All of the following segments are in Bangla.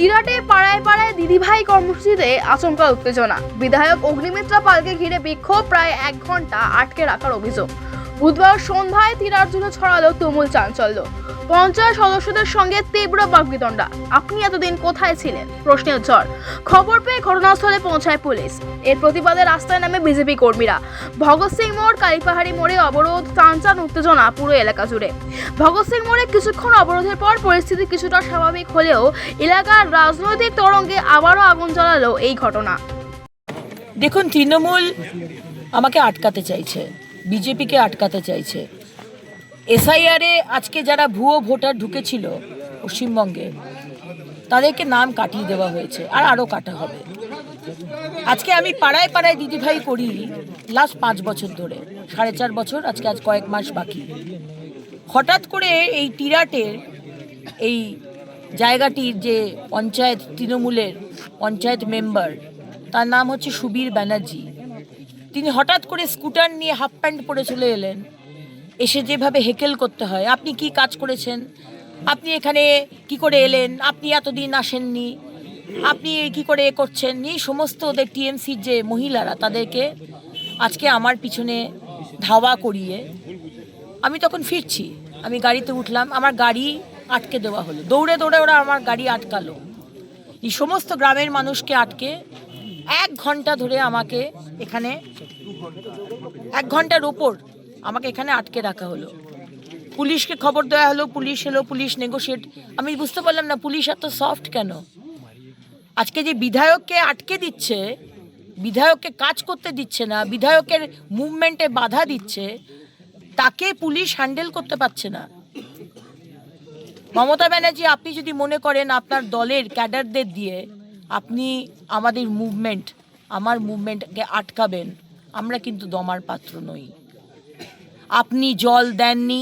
তিরাটে পাড়ায় পাড়ায় দিদিভাই কর্মসূচিতে আচমকা উত্তেজনা। বিধায়ক অগ্নিমিত্রা পালকে ঘিরে বিক্ষোভ, প্রায় 1 ঘন্টা আটকে রাখার অভিযোগ। বুধবার সন্ধ্যায় তিরাট জুড়ে ছড়ালো তুমুল চাঞ্চল্য। পঞ্চায়েত সদস্যদের সঙ্গে তীব্র বাকবিতণ্ডা। আপনি এতদিন কোথায় ছিলেন? প্রশ্নের ঝড়। খবর পেয়ে ঘটনাস্থলে পৌঁছায় পুলিশ। এর প্রতিবাদে রাস্তায় নামে বিজেপি কর্মীরা। ভগৎ সিং মোড়, কালীপাহাড়ি মোড়ে অবরোধ, টানটান উত্তেজনা পুরো এলাকা জুড়ে। ভগৎ সিং মোড়ে কিছুক্ষণ অবরোধের পর পরিস্থিতি কিছুটা স্বাভাবিক হলেও এলাকার রাজনৈতিক তরঙ্গে আবারও আগুন জ্বালালো এই ঘটনা। দেখুন, তৃণমূল আমাকে আটকাতে চাইছে, বিজেপিকে আটকাতে চাইছে। এসআইআরে আজকে যারা ভুয়ো ভোটার ঢুকেছিল পশ্চিমবঙ্গে, তাদেরকে নাম কাটিয়ে দেওয়া হয়েছে, আর আরও কাটা হবে। আজকে আমি পাড়ায় পাড়ায় দিদিভাই করি লাস্ট 5 বছর ধরে, 4.5 বছর, আজকে কয়েক মাস বাকি। হঠাৎ করে এই তিরাটের এই জায়গাটির যে পঞ্চায়েত, তৃণমূলের পঞ্চায়েত মেম্বার, তার নাম হচ্ছে সুবীর ব্যানার্জি। তিনি হঠাৎ করে স্কুটার নিয়ে হাফ প্যান্ট পরে চলে এলেন। এসে যেভাবে হেকেল করতে হয়, আপনি কি কাজ করেছেন, আপনি এখানে কি করে এলেন, আপনি এতদিন আসেননি, আপনি কি করে করছেন, এই সমস্ত ওদের টিএমসির যে মহিলারা, তাদেরকে আজকে আমার পিছনে ধাওয়া করিয়ে আমি তখন ফিরছি, আমি গাড়িতে উঠলাম, আমার গাড়ি আটকে দেওয়া হলো। দৌড়ে দৌড়ে ওরা আমার গাড়ি আটকালো। এই সমস্ত গ্রামের মানুষকে আটকে 1 ঘন্টা ধরে আমাকে এখানে, 1 ঘন্টার ওপর আমাকে এখানে আটকে রাখা হলো। পুলিশকে খবর দেওয়া হলো, পুলিশ এলো, পুলিশ নেগোশিয়েট। আমি বুঝতে পারলাম না পুলিশ এত সফট কেন। আজকে যে বিধায়ককে আটকে দিচ্ছে, বিধায়ককে কাজ করতে দিচ্ছে না, বিধায়কের মুভমেন্টে বাধা দিচ্ছে, তাকে পুলিশ হ্যান্ডেল করতে পারছে না। মমতা ব্যানার্জি, আপনি যদি মনে করেন আপনার দলের ক্যাডারদের দিয়ে আপনি আমাদের মুভমেন্ট, আমার মুভমেন্টকে আটকাবেন, আমরা কিন্তু দমার পাত্র নই। আপনি জল দেননি,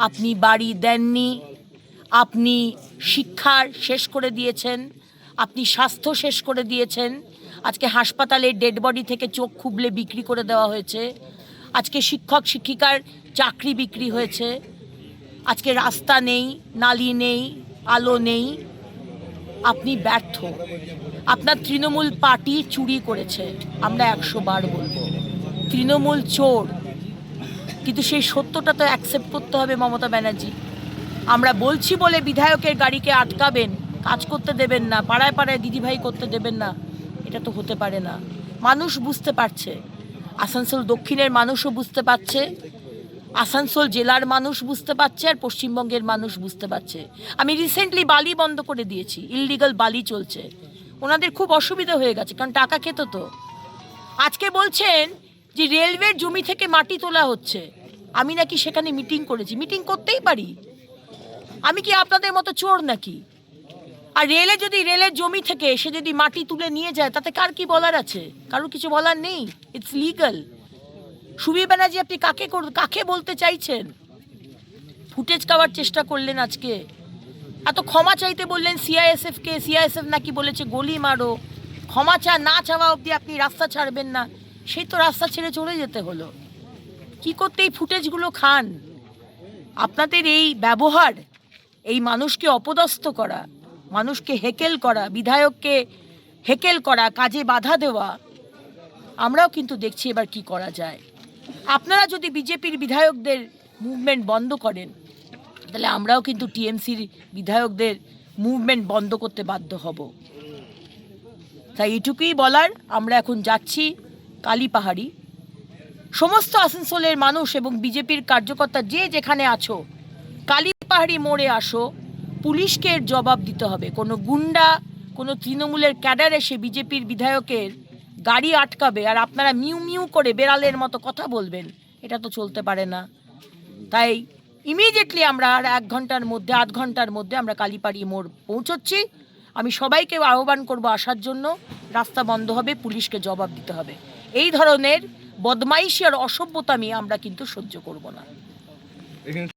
আপনি বাড়ি দেননি, আপনি শিক্ষার শেষ করে দিয়েছেন, আপনি স্বাস্থ্য শেষ করে দিয়েছেন। আজকে হাসপাতালে ডেড বডি থেকে চোখ খুবলে বিক্রি করে দেওয়া হয়েছে। আজকে শিক্ষক শিক্ষিকার চাকরি বিক্রি হয়েছে। আজকে রাস্তা নেই, নালি নেই, আলো নেই। আপনি ব্যর্থ। আপনার তৃণমূল পার্টি চুরি করেছে, আমরা 100 বার বলবো, তৃণমূল চোর। কিন্তু সেই সত্যটা তো অ্যাকসেপ্ট করতে হবে মমতা ব্যানার্জি। আমরা বলছি বলে বিধায়কের গাড়িকে আটকাবেন, কাজ করতে দেবেন না, পাড়ায় পাড়ায় দিদিভাই করতে দেবেন না, এটা তো হতে পারে না। মানুষ বুঝতে পারছে, আসানসোল দক্ষিণের মানুষও বুঝতে পারছে, আসানসোল জেলার মানুষ বুঝতে পারছে, আর পশ্চিমবঙ্গের মানুষ বুঝতে পারছে। আমি রিসেন্টলি বালি বন্ধ করে দিয়েছি, ইললিগাল বালি চলছে, ওনাদের খুব অসুবিধা হয়ে গেছে, কারণ টাকা খেত তো। আজকে বলছেন যে রেলওয়ের জমি থেকে মাটি তোলা হচ্ছে, আমি নাকি সেখানে মিটিং করেছি। মিটিং করতেই পারি, আমি কি আপনাদের মতো চোর নাকি? আর রেলে যদি, রেলের জমি থেকে সে যদি মাটি তুলে নিয়ে যায়, তাতে কার কি বলার আছে? কারোর কিছু বলার নেই, ইটস লিগাল। সুবীর ব্যানার্জি, আপনি কাকে বলতে চাইছেন? ফুটেজ খাওয়ার চেষ্টা করলেন আজকে, এত ক্ষমা চাইতে বললেন সিআইএসএফকে, সিআইএসএফ নাকি বলেছে গলি মারো। ক্ষমা না চাওয়া অবধি আপনি রাস্তা ছাড়বেন না, সেই তো রাস্তা ছেড়ে চলে যেতে হলো। কি করতে এই ফুটেজগুলো খান? আপনাদের এই ব্যবহার, এই মানুষকে অপদস্থ করা, মানুষকে হেকেল করা, বিধায়ককে হেকেল করা, কাজে বাধা দেওয়া, আমরাও কিন্তু দেখছি এবার কি করা যায়। আপনারা যদি বিজেপির বিধায়কদের মুভমেন্ট বন্ধ করেন, তাহলে আমরাও কিন্তু টিএমসির বিধায়কদের মুভমেন্ট বন্ধ করতে বাধ্য হব। তাই এটুকুই বলার, আমরা এখন যাচ্ছি কালীপাহাড়ি। সমস্ত আসানসোলের মানুষ এবং বিজেপির কার্যকর্তা যে যেখানে আছো, কালীপাহাড়ি মোড়ে আসো। পুলিশকে এর জবাব দিতে হবে। কোনো গুন্ডা, কোনো তৃণমূলের ক্যাডার এসে বিজেপির বিধায়কের গাড়ি আটকাবে, আর আপনারা মিউ মিউ করে বেড়ালের মতো কথা বলবেন, এটা তো চলতে পারে না। তাই ইমিডিয়েটলি আমরা আর 1 ঘন্টার মধ্যে, 8 ঘন্টার মধ্যে আমরা কালীপাহাড়ি মোড় পৌঁছচ্ছি। আমি সবাইকে আহ্বান করব আসার জন্য। রাস্তা বন্ধ হবে, পুলিশকে জবাব দিতে হবে। এই ধরনের বদমাইশি আর অসভ্যতামি আমরা কিন্তু সহ্য করব না।